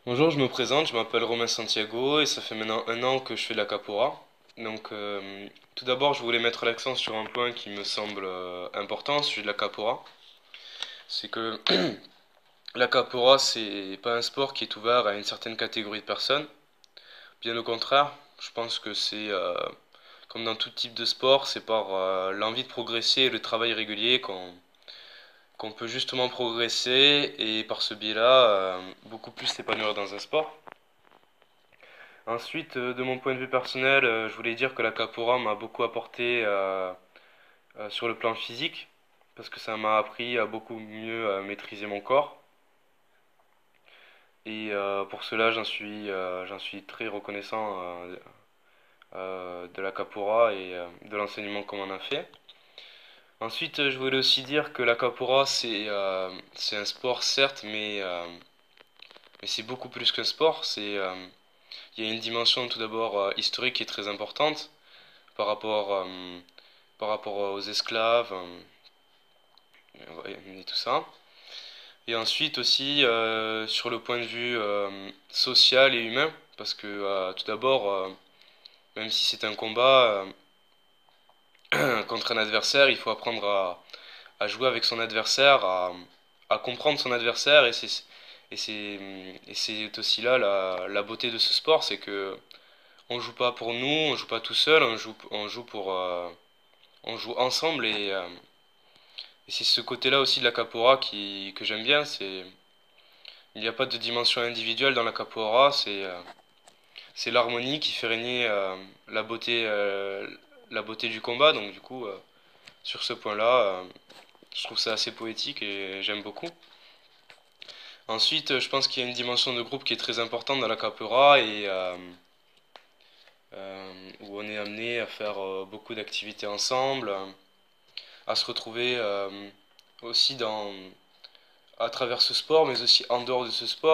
Bonjour, je me présente, je m'appelle Romain Santiago et ça fait maintenant un an que je fais de la capoeira. Donc, tout d'abord, je voulais mettre l'accent sur un point qui me semble important au sujet de la capoeira. C'est que la capoeira, c'est pas un sport qui est ouvert à une certaine catégorie de personnes. Bien au contraire, je pense que c'est comme dans tout type de sport, c'est par l'envie de progresser et le travail régulier qu'on peut justement progresser et par ce biais-là, beaucoup plus s'épanouir dans un sport. Ensuite, de mon point de vue personnel, je voulais dire que la capoeira m'a beaucoup apporté sur le plan physique, parce que ça m'a appris à beaucoup mieux maîtriser mon corps. Et pour cela, j'en suis très reconnaissant de la capoeira et de l'enseignement qu'on m'en a fait. Ensuite, je voulais aussi dire que la capoeira, c'est un sport, certes, mais c'est beaucoup plus qu'un sport. Il y a une dimension tout d'abord historique qui est très importante par rapport, euh, par rapport aux esclaves et tout ça. Et ensuite aussi sur le point de vue social et humain, parce que tout d'abord, même si c'est un combat contre un adversaire, il faut apprendre à jouer avec son adversaire, à comprendre son adversaire, et c'est aussi là la beauté de ce sport, c'est que on joue pas pour nous, on joue pas tout seul, on joue on joue ensemble et c'est ce côté-là aussi de la capoeira que j'aime bien. Il n'y a pas de dimension individuelle dans la capoeira, c'est l'harmonie qui fait régner la beauté du combat. Donc du coup, sur ce point-là, je trouve ça assez poétique et j'aime beaucoup. Ensuite, je pense qu'il y a une dimension de groupe qui est très importante dans la capoeira et où on est amené à faire beaucoup d'activités ensemble, à se retrouver aussi à travers ce sport, mais aussi en dehors de ce sport.